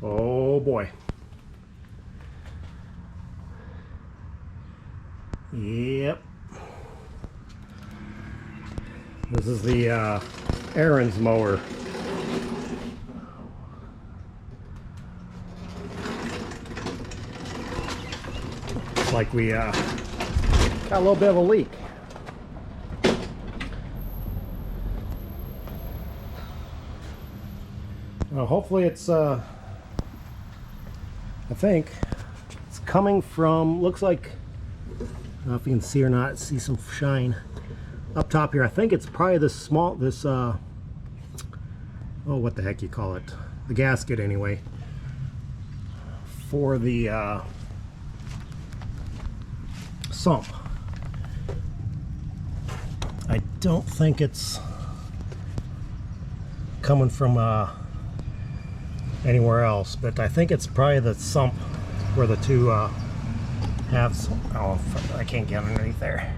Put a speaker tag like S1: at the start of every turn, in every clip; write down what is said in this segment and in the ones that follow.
S1: Oh boy. Yep. This is the Ariens mower. Looks like we got a little bit of a leak. Hopefully it's I think it's coming from, looks like, I don't know if you can see or not, see some shine up top here. I think it's probably this oh, what the heck you call it, the gasket anyway, for the sump. I don't think it's coming from anywhere else, but I think it's probably the sump where the two halves. Oh, I can't get underneath there,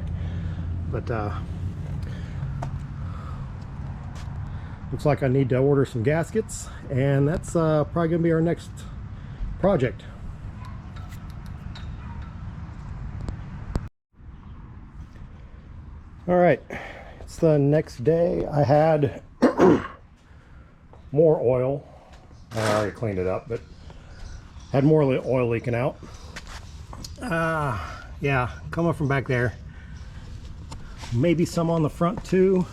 S1: but looks like I need to order some gaskets, and that's probably gonna be our next project. All right, it's the next day. I had more oil. I already cleaned it up, but had more oil leaking out. Yeah, coming from back there. Maybe some on the front too.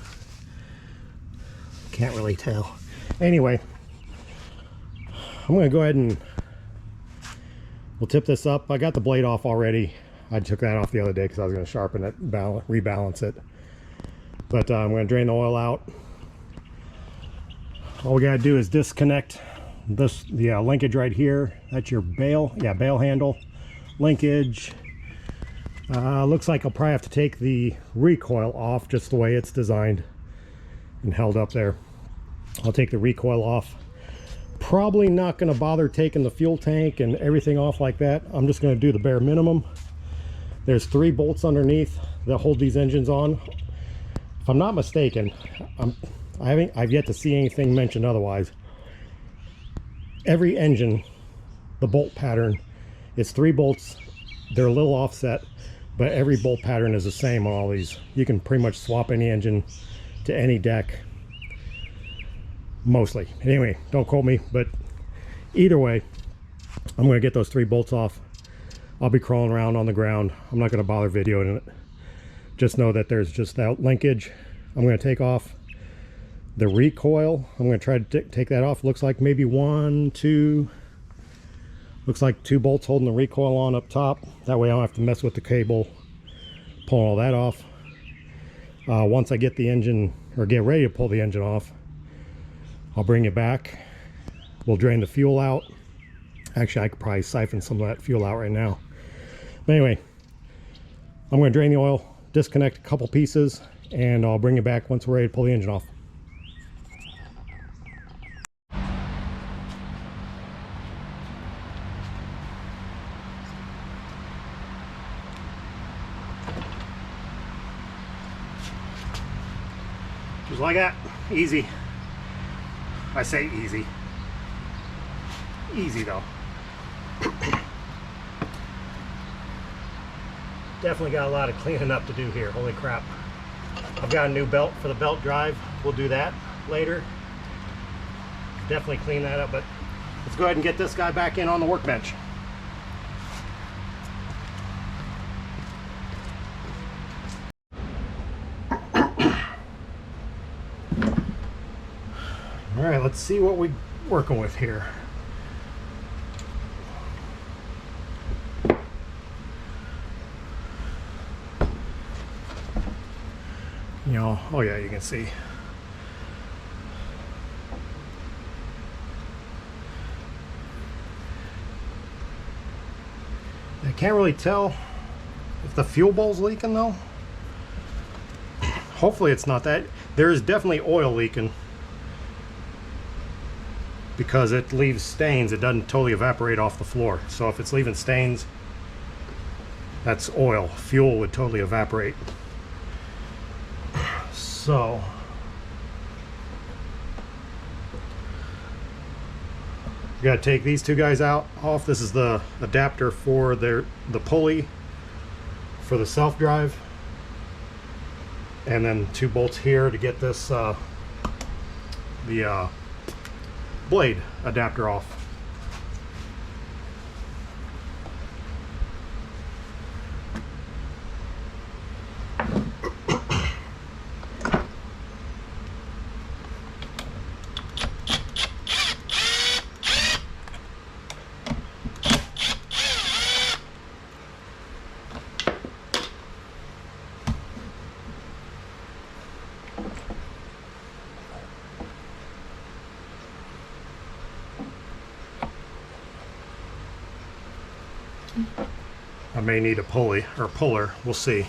S1: Can't really tell. Anyway, I'm gonna go ahead and we'll tip this up. I got the blade off already. I took that off the other day because I was going to sharpen it, rebalance it. But I'm going to drain the oil out. All we got to do is disconnect this, the linkage right here. That's your bail, bail handle linkage. Looks like I'll probably have to take the recoil off just the way it's designed and held up there. I'll take the recoil off. Probably not going to bother taking the fuel tank and everything off like that. I'm just going to do the bare minimum. There's 3 bolts underneath that hold these engines on. If I'm not mistaken, I've yet to see anything mentioned otherwise. Every engine, the bolt pattern is 3 bolts. They're a little offset, but every bolt pattern is the same on all these. You can pretty much swap any engine to any deck, mostly. Anyway, don't quote me, but either way, I'm going to get those 3 bolts off. I'll be crawling around on the ground. I'm not going to bother videoing it. Just know that there's just that linkage. I'm going to take off the recoil. I'm going to try to take that off. Looks like maybe 1, 2. Looks like 2 bolts holding the recoil on up top. That way I don't have to mess with the cable pulling all that off. Once I get the engine, or get ready to pull the engine off, I'll bring it back. We'll drain the fuel out. Actually, I could probably siphon some of that fuel out right now. But anyway, I'm going to drain the oil, disconnect a couple pieces, and I'll bring it back once we're ready to pull the engine off. Just like that. Easy. I say easy. Easy though. Definitely got a lot of cleaning up to do here. Holy crap. I've got a new belt for the belt drive. We'll do that later. Definitely clean that up, but let's go ahead and get this guy back in on the workbench. All right, let's see what we're working with here. You know, oh yeah, you can see. I can't really tell if the fuel bowl's leaking though. Hopefully it's not that. There is definitely oil leaking because it leaves stains. It doesn't totally evaporate off the floor. So if it's leaving stains, that's oil. Fuel would totally evaporate. So You got to take these two guys off. This is the adapter for the pulley for the self-drive, and then 2 bolts here to get this the blade adapter off. I may need a pulley or puller, we'll see.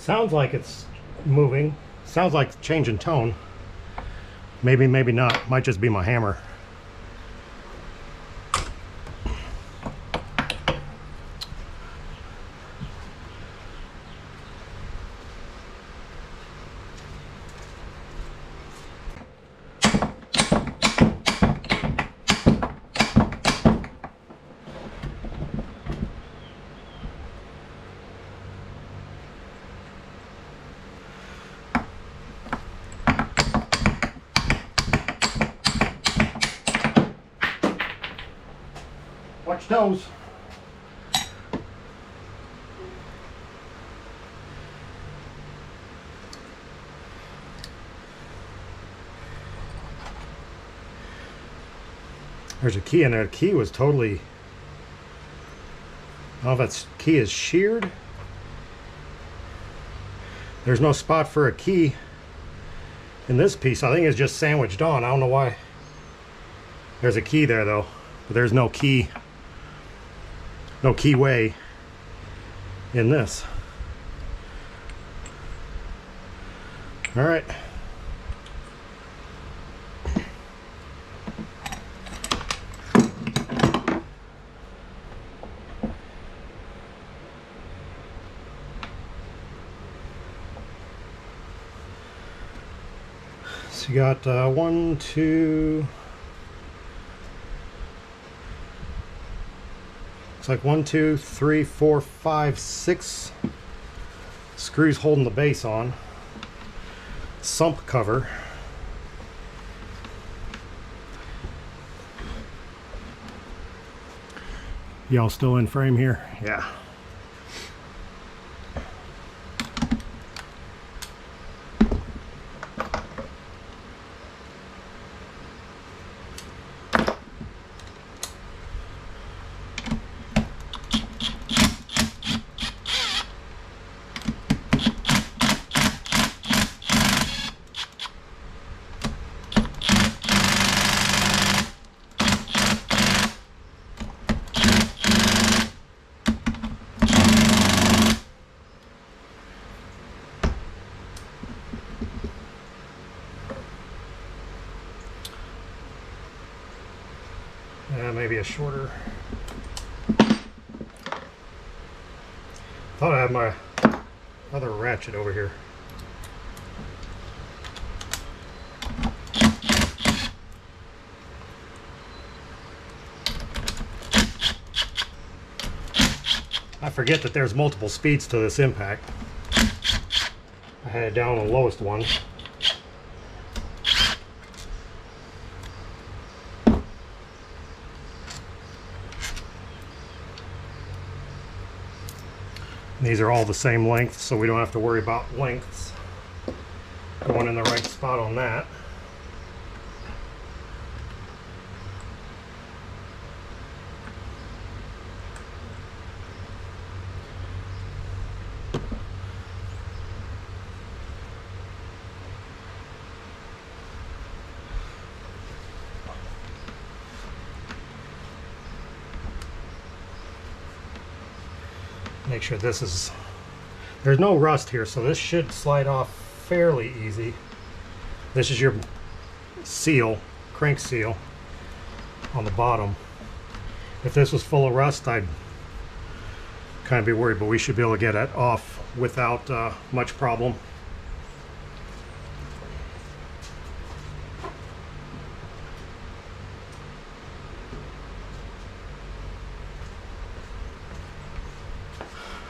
S1: Sounds like it's moving. Sounds like it's changing tone. Maybe, maybe not. Might just be my hammer. Watch those. There's a key in there. The key was totally, I don't know if that key is sheared. There's no spot for a key in this piece. I think it's just sandwiched on. I don't know why. There's a key there though, but there's no key. No keyway in this. All right. So you got 1, 2. Like 1, 2, 3, 4, 5, 6 screws holding the base on. Sump cover. Y'all still in frame here? Yeah. Maybe a shorter. Thought I had my other ratchet over here. I forget that there's multiple speeds to this impact. I had it down on the lowest one. These are all the same length, so we don't have to worry about lengths going in the right spot on that. make sure this is, there's no rust here, so this should slide off fairly easy. This is your seal, crank seal on the bottom. If this was full of rust, I'd kind of be worried, but we should be able to get it off without much problem.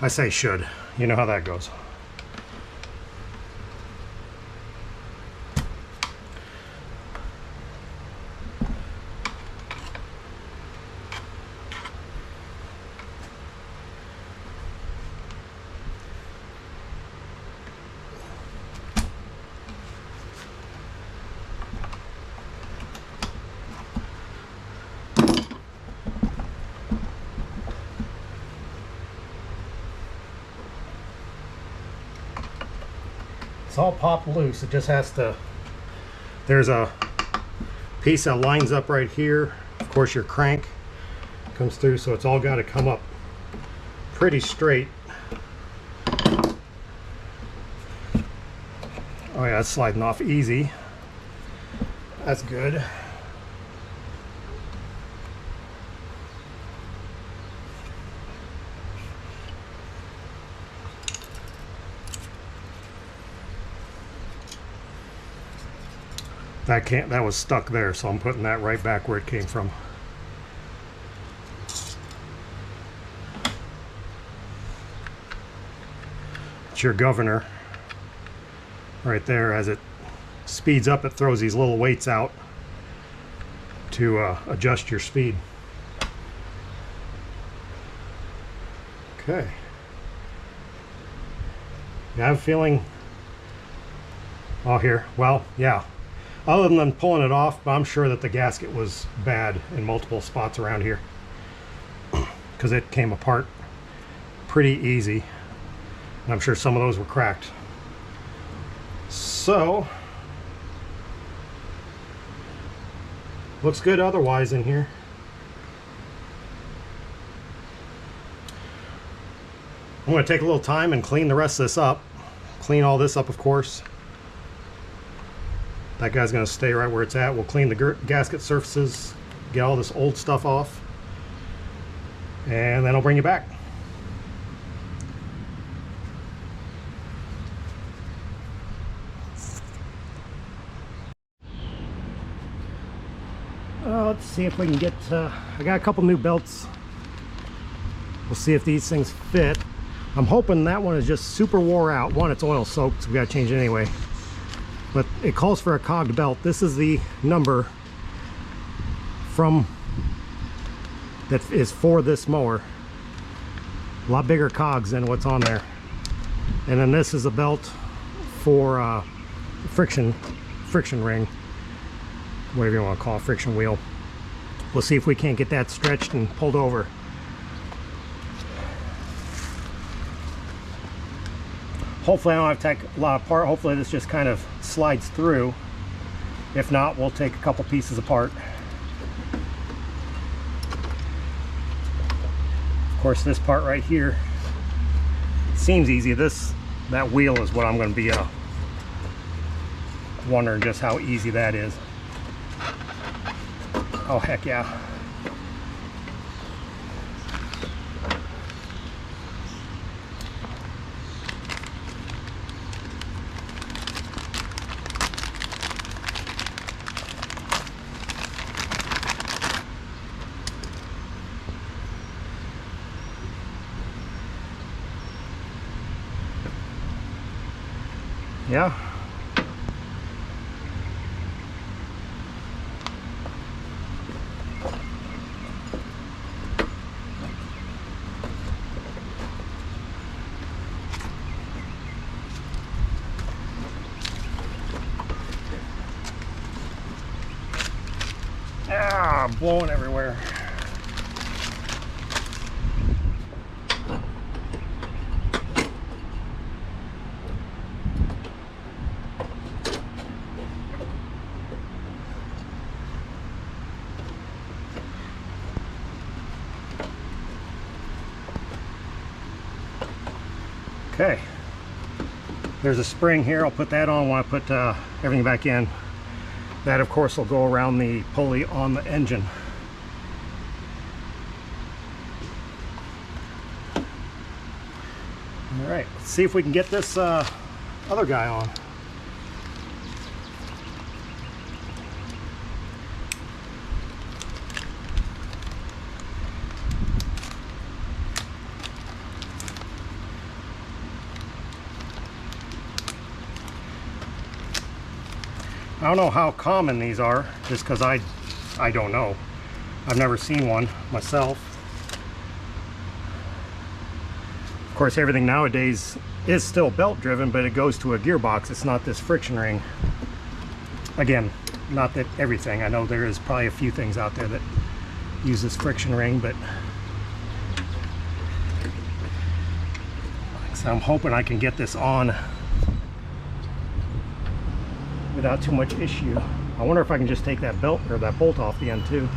S1: I say should. You know how that goes. It's all popped loose. It just has to, there's a piece that lines up right here. Of course your crank comes through, so it's all got to come up pretty straight. Oh yeah, it's sliding off easy. That's good. That was stuck there, so I'm putting that right back where it came from. It's your governor right there. As it speeds up, it throws these little weights out to adjust your speed. Okay. I have a feeling, oh here, well, yeah. Other than pulling it off, I'm sure that the gasket was bad in multiple spots around here because it came apart pretty easy. And I'm sure some of those were cracked. So, looks good otherwise in here. I'm going to take a little time and clean the rest of this up. Clean all this up, of course. That guy's going to stay right where it's at. We'll clean the gasket surfaces, get all this old stuff off, and then I'll bring you back. Let's see if we can get, I got a couple new belts. We'll see if these things fit. I'm hoping that one is just super wore out. One, it's oil soaked, so we got to change it anyway. But it calls for a cogged belt. This is the number that is for this mower. A lot bigger cogs than what's on there. And then this is a belt for friction ring, whatever you want to call it, friction wheel. We'll see if we can't get that stretched and pulled over. Hopefully I don't have to take a lot apart. Hopefully this just kind of slides through. If not, we'll take a couple pieces apart. Of course, this part right here seems easy. That wheel is what I'm going to be wondering just how easy that is. Oh heck yeah. Yeah. Ah, blowing everywhere. Okay, there's a spring here. I'll put that on when I put everything back in. That of course will go around the pulley on the engine. All right, let's see if we can get this other guy on. I don't know how common these are, just because I don't know. I've never seen one myself. Of course, everything nowadays is still belt driven, but it goes to a gearbox. It's not this friction ring. Again, not that everything. I know there is probably a few things out there that use this friction ring, but so I'm hoping I can get this on without too much issue. I wonder if I can just take that belt or that bolt off the end too.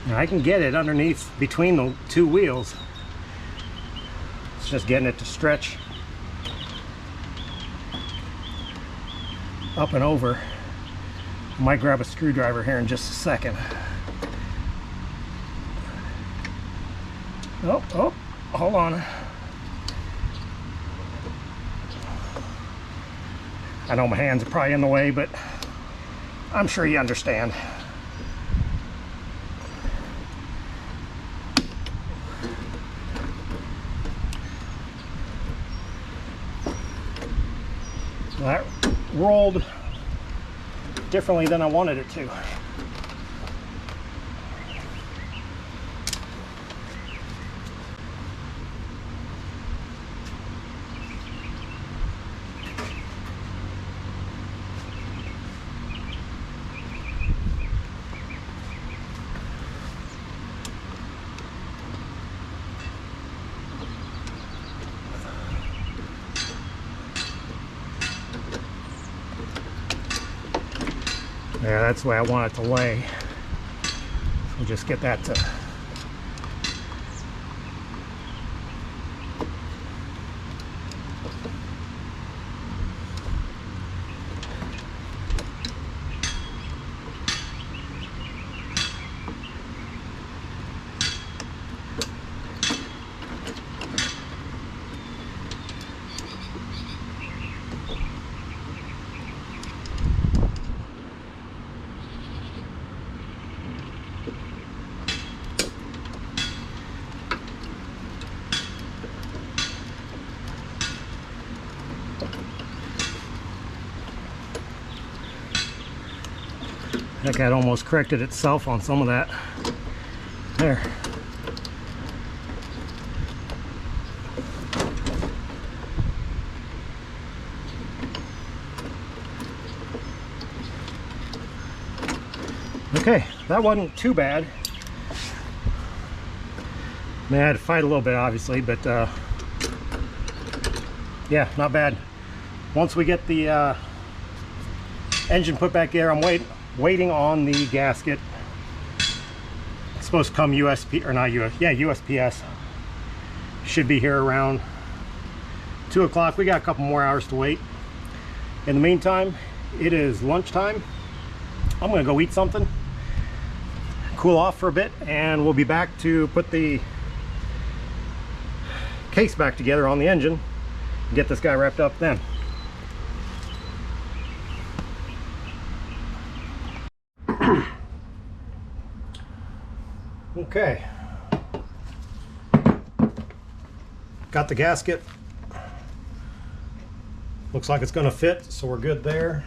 S1: I can get it underneath between the two wheels. It's just getting it to stretch up and over. I might grab a screwdriver here in just a second. Oh, hold on. I know my hands are probably in the way, but I'm sure you understand. That rolled differently than I wanted it to. Yeah, that's the way I want it to lay. So just get that to I think that almost corrected itself on some of that. There. Okay, that wasn't too bad. I mean, I had to fight a little bit, obviously, but yeah, not bad. Once we get the engine put back there, I'm waiting on the gasket. It's supposed to come USP, or not US, yeah, USPS. Should be here around 2 o'clock. We got a couple more hours to wait. In the meantime, it is lunchtime. I'm gonna go eat something, cool off for a bit, and we'll be back to put the case back together on the engine and get this guy wrapped up then. Okay, got the gasket. Looks like it's going to fit, so we're good there.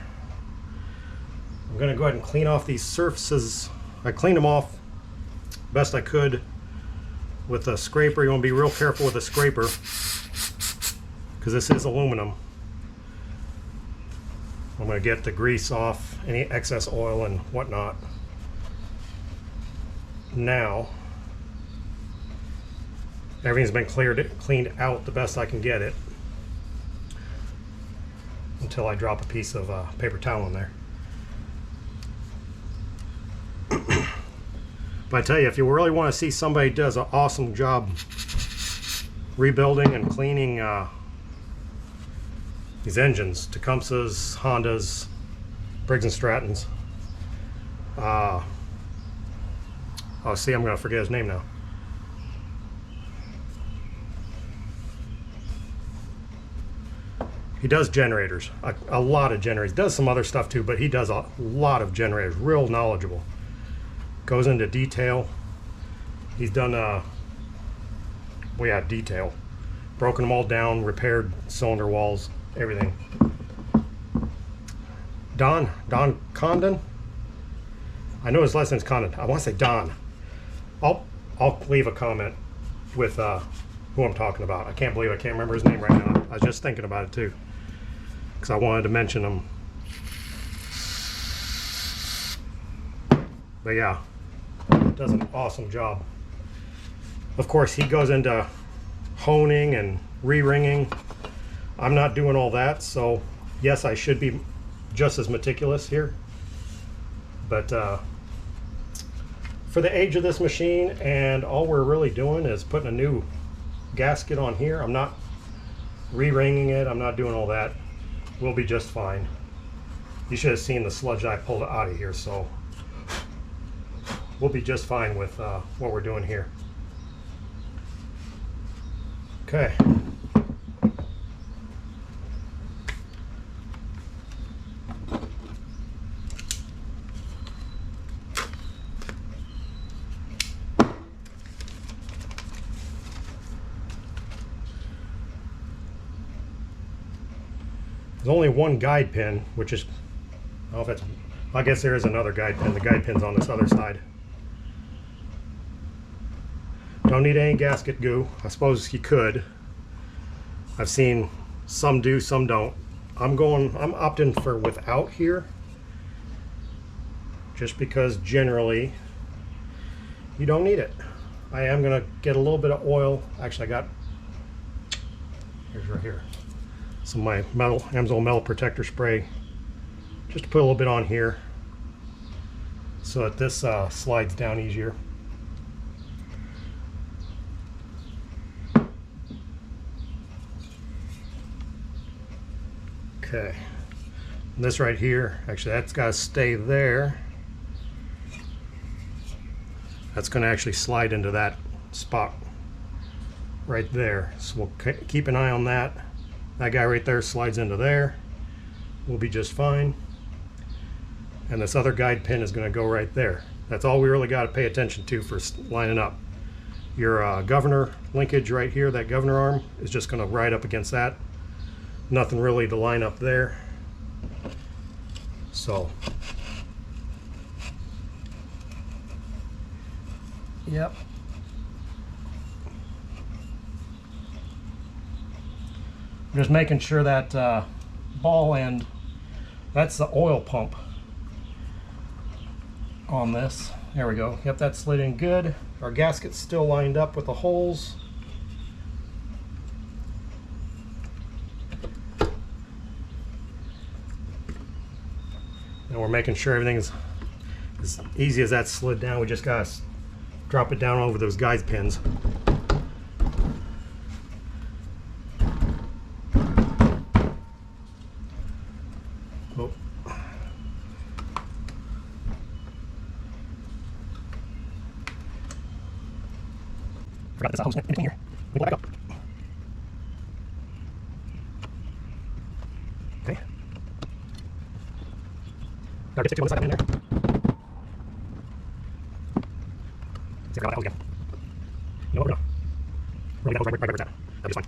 S1: I'm going to go ahead and clean off these surfaces. I cleaned them off best I could with a scraper. You want to be real careful with a scraper because this is aluminum. I'm going to get the grease off, any excess oil and whatnot. Now, everything's been cleaned out the best I can get it, until I drop a piece of paper towel in there. But I tell you, if you really want to see somebody does an awesome job rebuilding and cleaning these engines, Tecumsehs, Hondas, Briggs and Strattons. Oh, see, I'm going to forget his name now. He does generators, a lot of generators. Does some other stuff too, but he does a lot of generators. Real knowledgeable. Goes into detail. He's done, detail. Broken them all down, repaired cylinder walls, everything. Don Condon. I know his last name's Condon. I want to say Don. I'll leave a comment with who I'm talking about. I can't believe I can't remember his name right now. I was just thinking about it too, because I wanted to mention him. But yeah, does an awesome job. Of course, he goes into honing and re-ringing. I'm not doing all that, so yes, I should be just as meticulous here. But for the age of this machine, and all we're really doing is putting a new gasket on here. I'm not re-ringing it. I'm not doing all that. We'll be just fine. You should have seen the sludge I pulled out of here, so we'll be just fine with what we're doing here. Okay. There's only one guide pin, which is, I don't know if it's, I guess there is another guide pin. The guide pin's on this other side. Don't need any gasket goo. I suppose you could. I've seen some do, some don't. I'm opting for without here, just because generally you don't need it. I am gonna get a little bit of oil. Actually, here's right here. Some of my Amsoil metal protector spray, just to put a little bit on here so that this slides down easier. Okay, and this right here, actually that's got to stay there. That's going to actually slide into that spot right there, so we'll keep an eye on that. That guy right there slides into there. We'll be just fine. And this other guide pin is going to go right there. That's all we really got to pay attention to for lining up. Your governor linkage right here, that governor arm, is just going to ride up against that. Nothing really to line up there. So, yep. Just making sure that ball end, that's the oil pump on this. There we go. Yep, that slid in good. Our gasket's still lined up with the holes. And we're making sure everything's as easy as that slid down. We just gotta drop it down over those guide pins. Oh. Forgot there's a hose in between here. Let me pull that back up. Okay. Gotta get to one side in there. See if I got that hose again. You know what, we're gonna get that hose right where it's at. That'll be fine.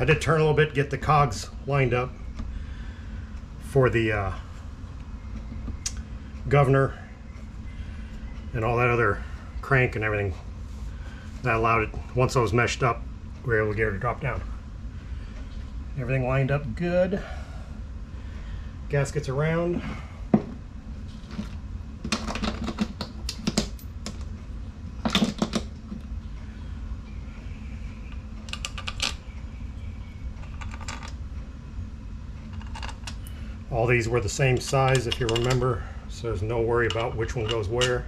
S1: I did turn a little bit, get the cogs lined up for the governor and all that other crank and everything. That allowed it, once those meshed up, we were able to get her to drop down. Everything lined up good. Gaskets around. All these were the same size, if you remember, so there's no worry about which one goes where.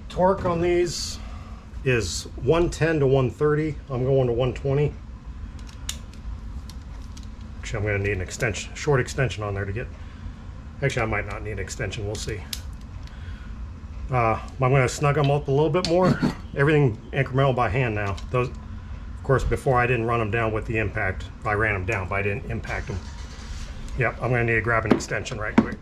S1: Torque on these is 110 to 130. I'm going to 120. Actually, I'm going to need an extension, short extension on there to get. Actually, I might not need an extension. We'll see. I'm going to snug them up a little bit more. Everything incremental by hand now. Those, of course, before I didn't run them down with the impact. I ran them down, but I didn't impact them. Yep, I'm going to need to grab an extension right quick.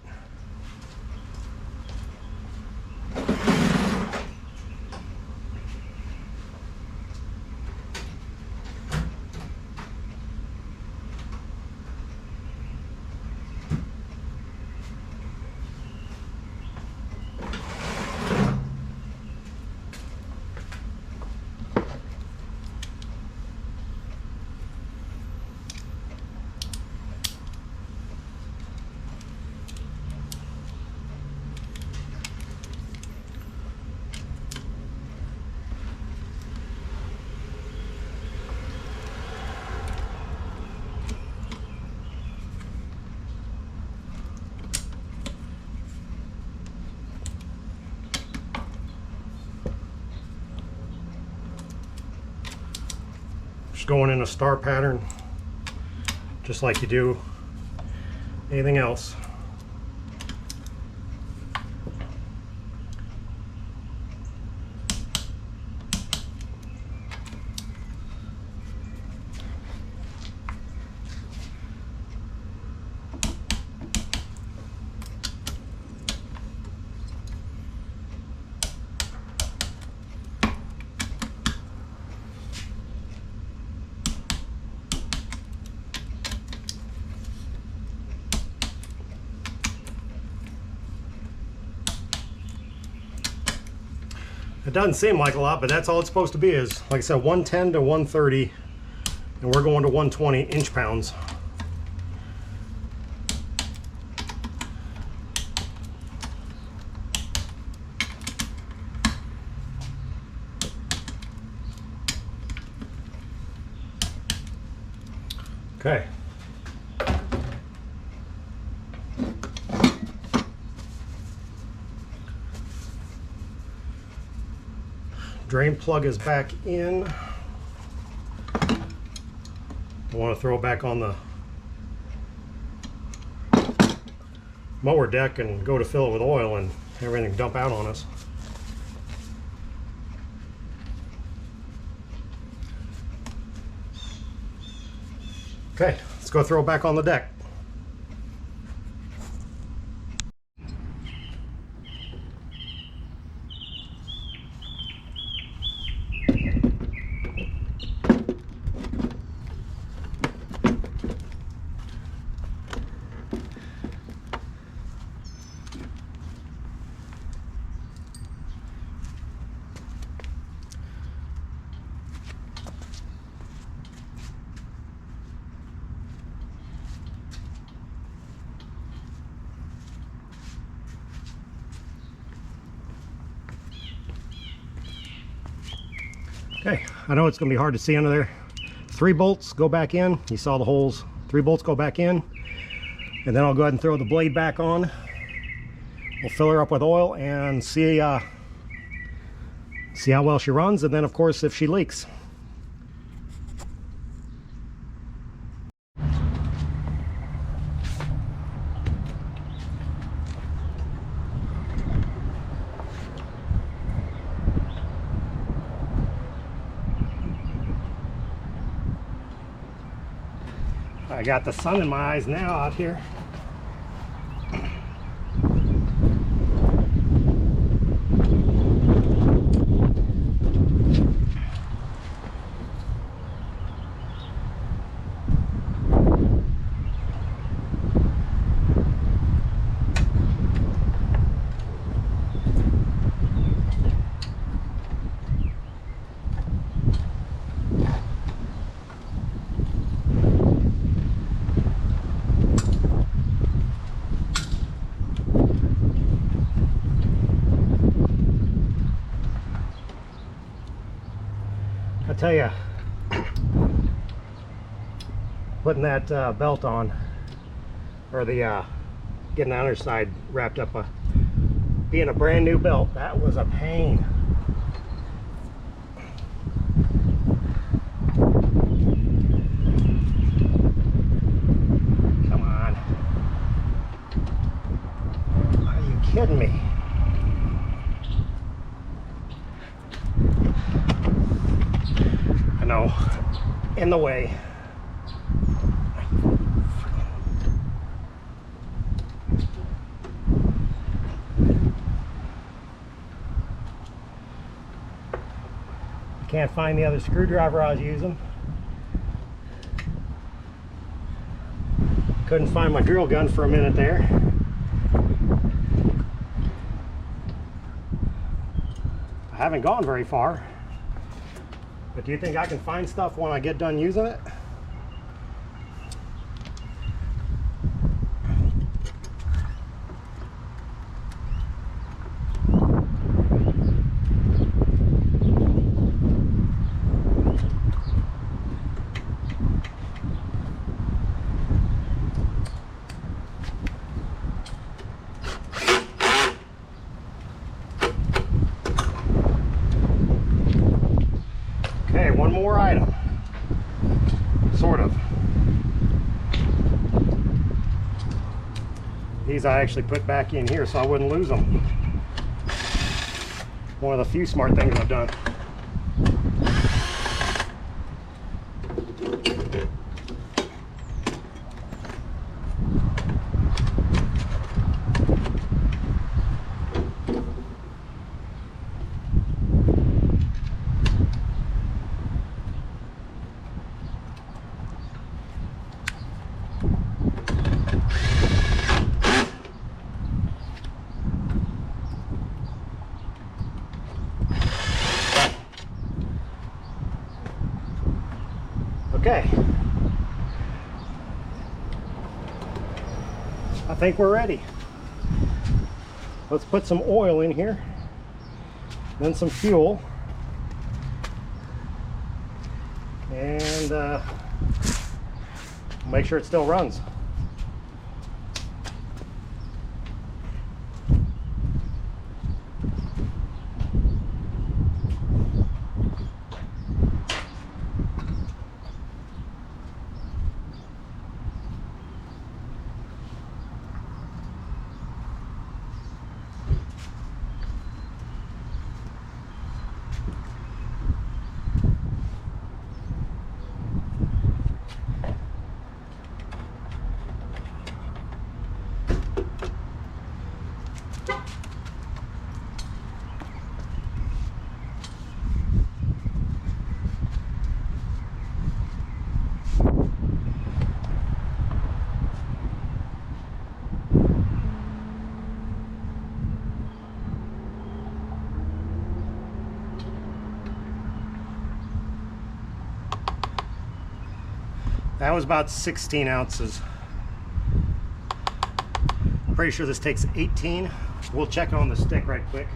S1: Just going in a star pattern, just like you do anything else. It doesn't seem like a lot, but that's all it's supposed to be is, like I said, 110 to 130, and we're going to 120 inch-pounds. Okay. Drain plug is back in. I want to throw it back on the mower deck and go to fill it with oil and everything dump out on us. Okay, let's go throw it back on the deck. Okay, I know it's going to be hard to see under there. 3 bolts go back in. You saw the holes 3 bolts go back in, and then I'll go ahead and throw the blade back on. We'll fill her up with oil and see how well she runs, and then of course if she leaks. I got the sun in my eyes now out here. I tell you, putting that belt on, or the getting the underside wrapped up, being a brand new belt, that was a pain. Come on. Are you kidding me? I know, in the way. Can't find the other screwdriver I was using. Couldn't find my drill gun for a minute there. I haven't gone very far. But do you think I can find stuff when I get done using it? Okay, one more item, sort of. These I actually put back in here so I wouldn't lose them. One of the few smart things I've done. Okay, I think we're ready. Let's put some oil in here, then some fuel, and make sure it still runs. That was about 16 ounces. Pretty sure this takes 18. We'll check on the stick right quick.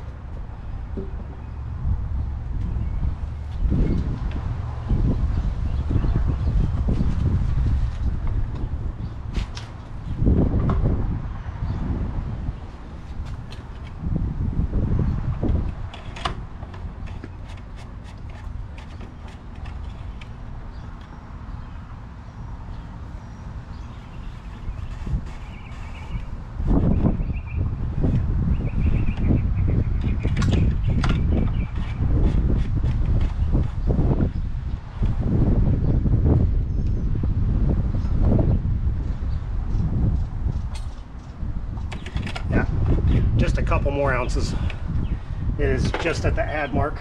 S1: couple more ounces. It is just at the add mark.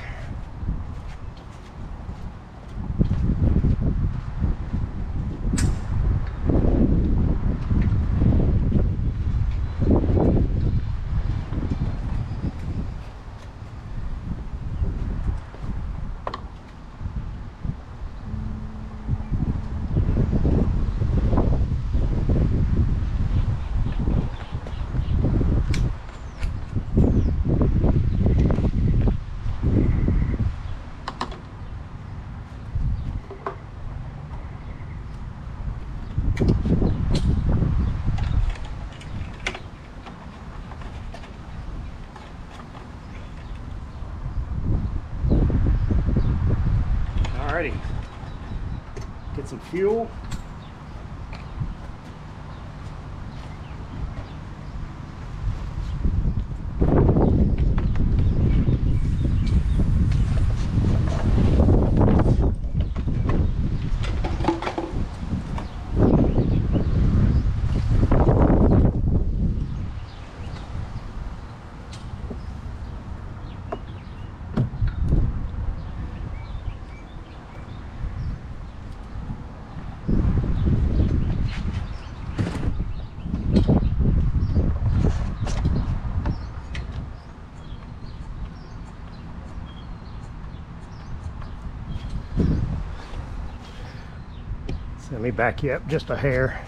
S1: Alrighty, get some fuel. So let me back you up just a hair.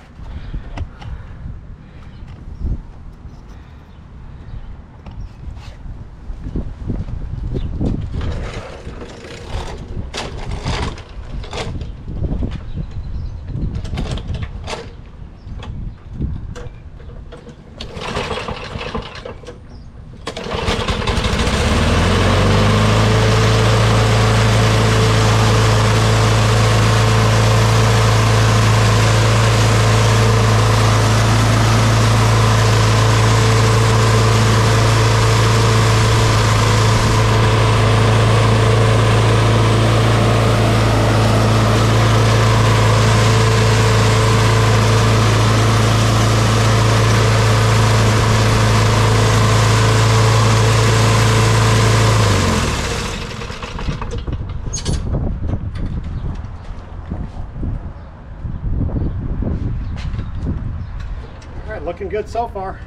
S1: Looking good so far.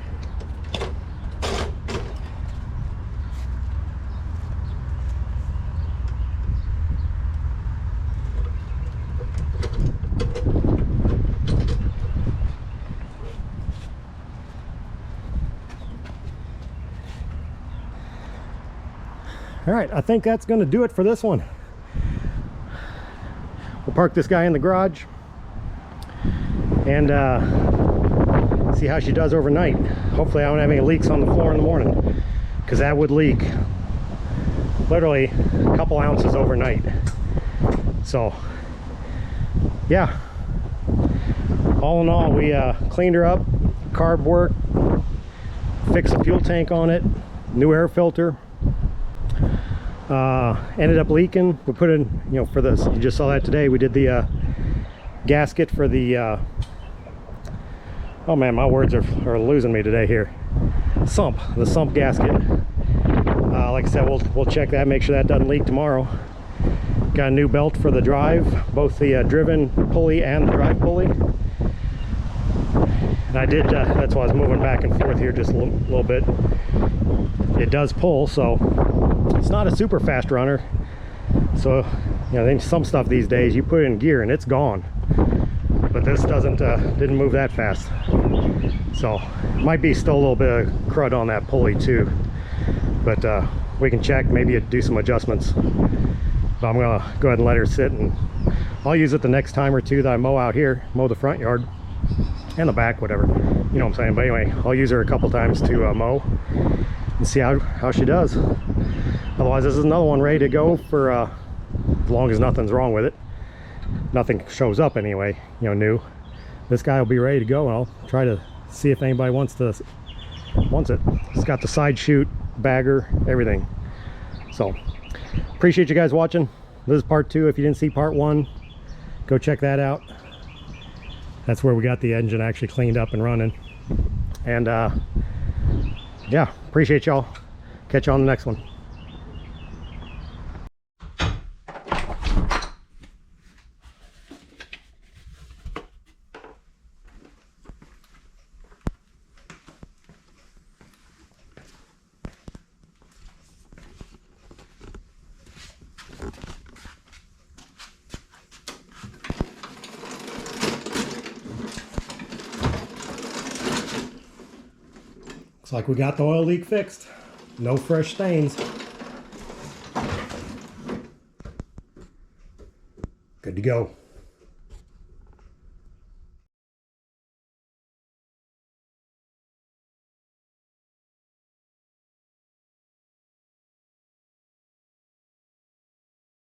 S1: All right, I think that's going to do it for this one. We'll park this guy in the garage and see how she does overnight. Hopefully I don't have any leaks on the floor in the morning, because that would leak literally a couple ounces overnight. So yeah, all in all, we cleaned her up, carb work, fixed the fuel tank on it, new air filter. Ended up leaking. We put in, you know, for this, you just saw that today, we did the gasket for the oh man, my words are losing me today here. Sump, the sump gasket. Like I said, we'll check that, make sure that doesn't leak tomorrow. Got a new belt for the drive, both the driven pulley and the drive pulley. And I did, that's why I was moving back and forth here just a little bit. It does pull, so it's not a super fast runner. So, you know, some stuff these days, you put it in gear and it's gone. But this didn't move that fast. So, might be still a little bit of crud on that pulley too. But we can check, maybe do some adjustments. But I'm gonna go ahead and let her sit, and I'll use it the next time or two that I mow out here, mow the front yard and the back, whatever. You know what I'm saying? But anyway, I'll use her a couple times to mow and see how she does. Otherwise, this is another one ready to go for as long as nothing's wrong with it. Nothing shows up anyway, you know, new. This guy will be ready to go, and I'll try to see if anybody wants it. It's got the side chute, bagger, everything. So appreciate you guys watching. This is part 2. If you didn't see part 1, go check that out. That's where we got the engine actually cleaned up and running. And yeah, appreciate y'all. Catch you on the next one. Looks like we got the oil leak fixed. No fresh stains. Good to go.